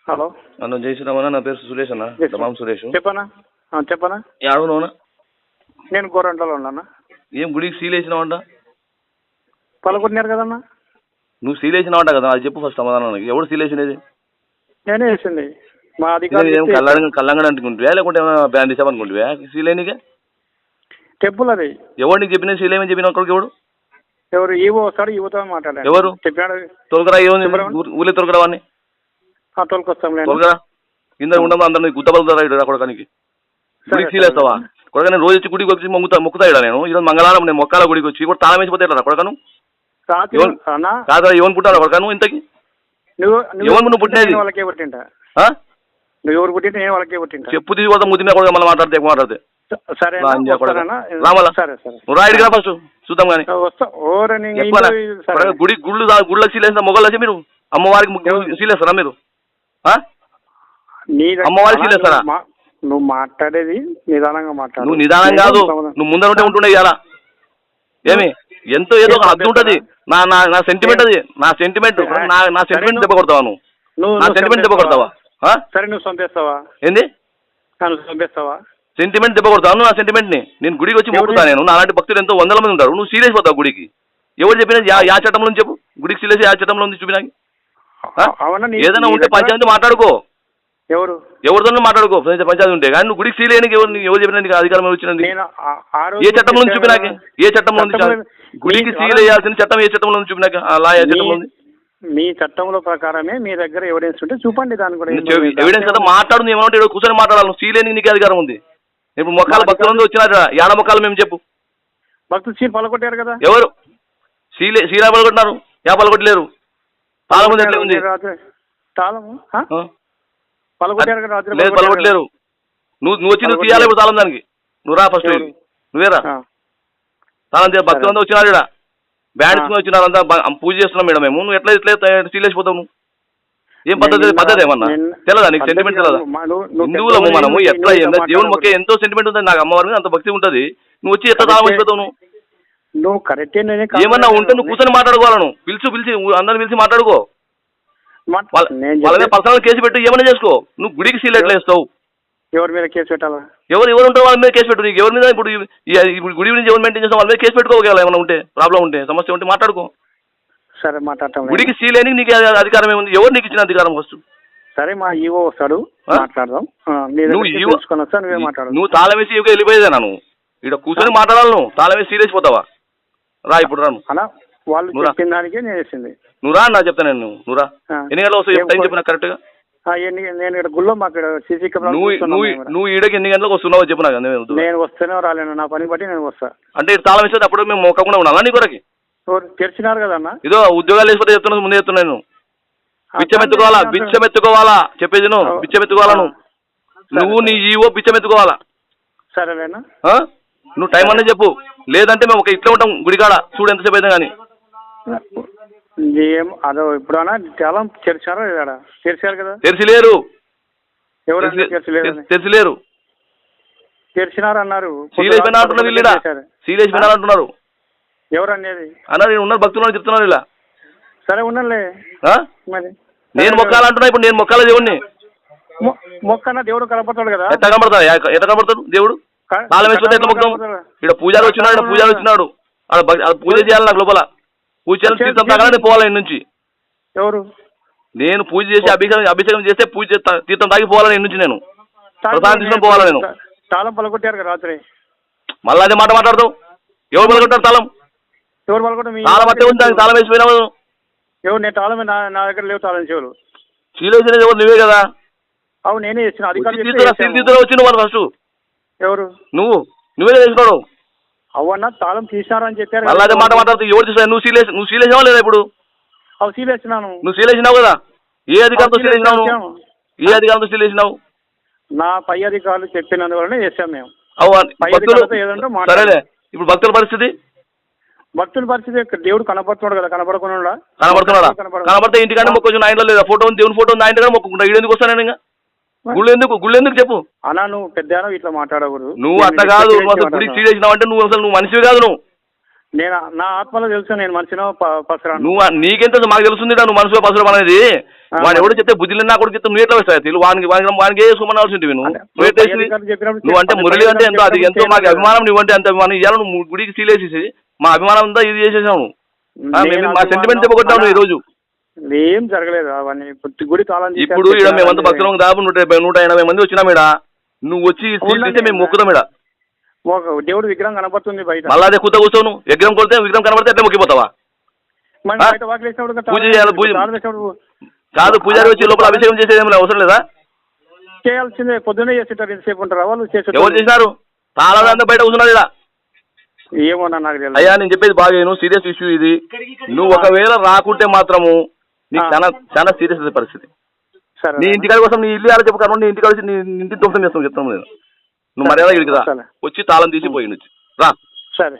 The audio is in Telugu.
హలో అన్న జై శ్రీరామన్న. నా పేరు సురేష్ అన్న, తమాం సురేష్. చెప్పనా చెప్పనా ఆడున్నావునా? నేను గోరంటలో ఉన్నా. ఏం గుడికి సీల్ వేసినావంట? పలుకుంటున్నారు కదన్నా. నువ్వు సీల్ వేసినావంట కదా, అది చెప్పు ఫస్ట్ సమాధానం. ఎవడు సీల్ వేసినది? నేనే వేసింది. మా అధికారులు ఏం కల్లంగడ అనుకుంటువా లేకుంటే బ్యాండ్ ఇస్తాం అనుకుంటువా? సీల్ అయినగా టెంపుల్ అది. ఎవరు నీకు చెప్పిన సీల్ ఏమని చెప్పిన? అక్కడికి ఎవరు ఈవో వస్తాడు, ఈవోతో మాట్లాడారు. ఎవరు చెప్పాడు? తొలకరా ఊళ్ళో తొలకరా వాడిని తోలుకొస్తాం. తొలకరా కింద ఉండదు అందరినీ గుద్దబలుతారా కొడకానికి. గుడికి సీల్ వేస్తావా కొడక? నేను రోజు వచ్చి గుడికి వచ్చి మొక్కుతా నేను. ఈరోజు మంగళవారం నేను మొక్కాల గుడికి వచ్చి కూడా తాళం వేసిపోతే కొడకను కాదా? ఎవరు పుట్టారా కొడకను? ఇంతకి ఎవరు నువ్వు పుట్టినది? వాళ్ళకే పుట్టింటా. నువ్వు ఎవరు పుట్టింటే నేను వాళ్ళకే పుట్టింటా. చెప్పు తీసుకోవద్దా ముద్దు మీద కూడా మళ్ళీ మాట్లాడితే ఎక్కువ మాట్లాడితే సరే రామలా. నువ్వు రాయిడు కదా ఫస్ట్ చూద్దాం కానీ. గుళ్ళకి సీలేస్తా మొగలు మీరు అమ్మవారికి సీలేస్తారా మీరు? అమ్మవారికి సీలేస్తారా? నువ్వు మాట్లాడేది నిదానంగా మాట్లాడు. నువ్వు నిదానం కాదు, నువ్వు ముందర ఉంటుండే ఇవాళ ఏమి ఎంతో ఏదో ఒక హద్దు ఉంటుంది. నా సెంటిమెంట్ అది, నా సెంటిమెంట్ నా సెంటిమెంట్ దెబ్బ కొడతావా నువ్వు? నా సెంటిమెంట్ దెబ్బ కొడతావా? సరే నువ్వు చంపేస్తావా? ఏంది చంపేస్తావా? సెంటిమెంట్ దెబ్బ కొడతావు నువ్వు? నా సెంటిమెంట్ ని నేను గుడికి వచ్చి మొక్కుతా నేను. అలాంటి భక్తులు ఎంతో వందల మంది ఉంటారు. నువ్వు సీరియస్ పోతావు గుడికి. ఎవరు చెప్పిన యా చట్టంలో చెప్పు? గుడికి సీరియస్ యా చట్టంలో ఉంది చూపినాకి. ఏదైనా ఉంటే పంచాయతీ మాట్లాడుకో, ఎవరితో మాట్లాడుకో పంచాయతీ ఉంటే. కానీ నువ్వు గుడికి సీలేనికి ఎవరు చెప్పిన అధికారం వచ్చినది? ఏ చట్టంలో ఉంది చూపినాకి? ఏ చట్టంలో ఉంది? గుడికి సీల్ వేయాల్సిన చట్టం ఏ చట్టంలో ఉంది చూపినాక? లా ఏ చట్టంలో ఉంది? మీ చట్టంలో ప్రకారమే మీ దగ్గర ఎవిడెన్స్ ఉంటే చూపండి. దాని కూడా ఎవిడెన్స్ కదా మాట్లాడు. ఏమంటే కూర్చొని మాట్లాడాలి. నువ్వు సీలేనికి నీకు అధికారం ఉంది. ఇప్పుడు మొక్కల భక్తులందరూ వచ్చినారు. ఏడ మొక్కలు మేము చెప్పు? భక్తులు సీల్ పలకొట్టారు కదా. ఎవరు సీలా పలకొట్టినారు? యా పలకొట్టలేరు. తాళం ఉంది ఎట్లా ఉంది? తాళము పలకొట్టారు కదా. లేదు పలకొట్టలేరు. నువ్వు వచ్చి నువ్వు తీయాలి ఇప్పుడు తాళం దానికి. నువ్వు రా ఫస్ట్. నువ్వేరా తాళం భక్తులందరూ వచ్చినారు. ఇక్కడ బ్యాండ్స్ వచ్చినారు అంతా పూజ చేస్తున్నాం మేడం మేము. నువ్వు ఎట్లా సీల్ వేసిపోతావు? నువ్వు ఏం పద్ధతి ఏమన్నా తెలదా నీకు? సెంటిమెంట్ తెలదా? హిందువులము మనము ఎట్లా దేవుని మొక్కే ఎంతో సెంటిమెంట్ ఉంటుంది. నాకు అమ్మవారి మీద అంత భక్తి ఉంటుంది. నువ్వు వచ్చి ఎట్లా తాళం వేసిపోతావు? నువ్వు కరెక్ట్ ఏమన్నా ఉంటే నువ్వు కూర్చొని మాట్లాడుకోవాలను. పిలిచి అందరిని పిలిచి మాట్లాడుకో. వాళ్ళ మీద పర్సనల్ కేసు పెట్టు, ఏమైనా చేసుకో. నువ్వు గుడికి సీల్ ఎట్లా వేస్తావు? ఎవరి మీద కేసు పెట్టాలా? ఎవరు ఉంటారో వాళ్ళ మీద కేసు పెట్టు. నీకు ఎవరి మీద ఇప్పుడు గుడి గురించి ఎవరు మెయింటైన్ చేస్తావు వాళ్ళ మీద కేసు పెట్టుకోగల. ఏమైనా ఉంటే ప్రాబ్లం ఉంటే సమస్య ఉంటే మాట్లాడుకో. సరే మాట్లాడతాం. గుడికి సీల్ అని నీకు అధికారం ఏముంది? ఎవరు నీకు ఇచ్చిన అధికారం ఫస్ట్? సరే మా ఈవో వస్తాడు, మాట్లాడదాం. నువ్వు తాళం వేసి వెళ్ళిపోయేదేనా? నువ్వు ఇక్కడ కూర్చొని మాట్లాడాలి. నువ్వు తాళం వేసి సీరియస్ పోతావా? రా ఇప్పుడు రాను. వాళ్ళు చెప్పిన దానికే నేను వేసింది. నువ్వు రా నా చెప్తాను నేను. నువ్వు రా. ఎన్ని గంటలు వస్తావు టైం చెప్పిన కరెక్ట్ గా? నేను ఇక్కడ గుళ్ళో మాకు సీసీ నువ్వు ఈడకి ఎన్ని గంటలకు వస్తున్నావో చెప్పు నాకు. నేను వస్తేనే రాలేను, నా పని బట్టి నేను వస్తా. అంటే తాళం వేసేది అప్పుడు మేము మొక్కకుండా ఉండాలా నీ కొరకి? తెరిచినారు కదన్నా. ఇదో ఉద్యోగాలు వేసిపోతే చెప్తున్నా, ముందే చెప్తున్నాను. బిచ్చమెత్తుకోవాలా చెప్పేది నువ్వు. బిచ్చమెత్తుకోవాలా నువ్వు నీ ఈవో బిచ్చమెత్తుకోవాలా. సరేనా? నువ్వు టైం అన్నీ చెప్పు. లేదంటే మేము ఒక ఇట్లా ఉంటాం గుడికాడ. చూడు ఎంతసేపు అయితే కానీ. అదో ఇప్పుడన్నా చాలా తెరిచారా? తెరిచారు కదా. తెరిచిలేరు. ఎవరు తెరిచిలేరు? తెరిచినారు అన్నారు. సీలేసిపోయినా అంటున్నారు. ఎవరు అనేది అన్నారు. ఉన్నారు భక్తులు చెప్తున్నారు ఇలా. సరే ఉన్నలే మరి. నేను మొక్కాలంటున్నా. ఇప్పుడు నేను మొక్కాల దేవుడిని. మొక్కన దేవుడు కనపడతాడు కదా. ఎట్లా కనపడతాడు? ఎట్లా కనపడతాడు దేవుడు? తాళం వేసుకుంటే ఎట్లా మొక్కాం? ఇక్కడ పూజారి వచ్చినాడు. పూజారి వచ్చినాడు. పూజ చేయాలి. నాకు లోపల పూజ చేయాలి. తీర్థం తాగాలని పోవాలి ఇంటి నుంచి. ఎవరు? నేను పూజ చేసి అభిషేకం చేస్తే పూజ తీర్థం తాగి పోవాలని ఇంటి నుంచి. నేను ప్రసాదం తీసుకొని పోవాలా? నేను తాళం పలకొట్టారు కదా రాత్రి. మళ్ళీ అదే మాట మాట్లాడతావు. ఎవరు పలకొట్టారు తాళం? ఎవరు పలకొట్టారు? తాళం అట్టే ఉంది. తాళం వేసిపోయినావు. ఎవరు? నేను తాళం నా దగ్గర లేవు. తాళం చెవులు సీల్ వేసినది ఎవరు? నువ్వే కదా. అవును నేనే చేసిన. అధికారులు వచ్చి నువ్వు ఫస్ట్. ఎవరు? నువ్వే వేసుకోవడం. అవన్నా తాళం తీసినారని చెప్పారు. మళ్ళీ అదే మాట మాట్లాడుతూ ఎవరు తీసారు? నువ్వు సీల్ వేసినావా లేదా? ఇప్పుడు సీల్ వేసినాను. నువ్వు సీల్ వేసినావు కదా. ఏ అధికారంతో సీల్ వేసినావు? ఏ అధికారంతో సీల్ వేసినావు? నా పై అధికారులు చెప్పినందువల్లనే చేసాం మేము. సరేలే. ఇప్పుడు భక్తుల పరిస్థితి దేవుడు కనపడుతున్నాడు కదా. కనపడుతున్నాడా? కనపడితే ఇంటికాడ మొక్కొచ్చు. నా ఇంట్లో లేదా ఫోటో ఉంది, దేవుని ఫోటో ఉంది. నా ఇంటికాడ మొక్కుకుంటా. ఈడెందుకు వస్తాను ఇంకా? గుళ్ళు ఎందుకు చెప్పు? అన్నా నువ్వు పెద్ద ఇట్లా మాట్లాడకూడదు. నువ్వు అట్లా కాదు. నువ్వు అసలు గుడికి సీల్ వేసినావు అంటే నువ్వు అసలు నువ్వు మనిషివి కాదు. నేను నా ఆత్మలో తెలుసు నేను మనిషినో పసరాను. నువ్వు నీకెంత మాకు తెలుస్తుంది నువ్వు మనసులో పసరం అనేది. వాడు ఎవడో చెప్తే బుద్ధి నా కూడా చెప్తే నువ్వు ఎట్లా వస్తాయి తెలియదు. వానికి ఏ సుమనాల్సి ఉంటుంది నువ్వు అంటే మురళి అంటే ఎంతో అది ఎంతో మాకు అభిమానం. నువ్వు అంటే అంత అభిమానం ఇవ్వాలి. నువ్వు గుడికి సీలేసేసి మా అభిమానం అంతా ఇది చేసేసావు. మా సెంటిమెంట్ చెప్పగొట్టావు నువ్వు ఈ రోజు. ఏం జరగలేదు అవన్నీ గుడి తాళం. ఇప్పుడు ఇక్కడ మేమంతా భక్తులకు దాదాపు 180 మంది వచ్చినాం. ఇక్కడ నువ్వు వచ్చి సీల్ మేము మొక్కుదాం. ఇక్కడ ఒక దేవుడు విగ్రహం కనబడుతుంది బయట. మళ్ళీ అదే కూత కూర్చోను విగ్రహం కొడితే విగ్రహం కనబడితే ఎట్లా మొక్కిపోతావా? పూజ చేయాలి. పూజ కాదు పూజారి వచ్చి లోపల అభిషేకం చేసేది ఏమైనా అవసరం లేదా? చేయాల్సిందే. పొద్దున్నే చేసేటారు. ఎంతసేపు ఉంటారా వాళ్ళు? ఎవరు చేసినారు? తాళాలంతా బయట కూర్చున్నారు ఇక్కడ. ఏమన్నా నాకు తెలియదు. అయ్యా నేను చెప్పేది బాగా సీరియస్ ఇష్యూ ఇది. నువ్వు ఒకవేళ రాకుంటే మాత్రము నీకు చాలా చాలా సీరియస్ పరిస్థితి. నీ ఇంటికాడ కోసం నీ ఇల్లు ఎలా చెప్పు. నీ ఇంటికాడ నీ ఇంటిని ధ్వంసం చేస్తాను చెప్తాను నేను. నువ్వు మర్యాద కదా వచ్చి తాళం తీసి పోయి రా. సరే.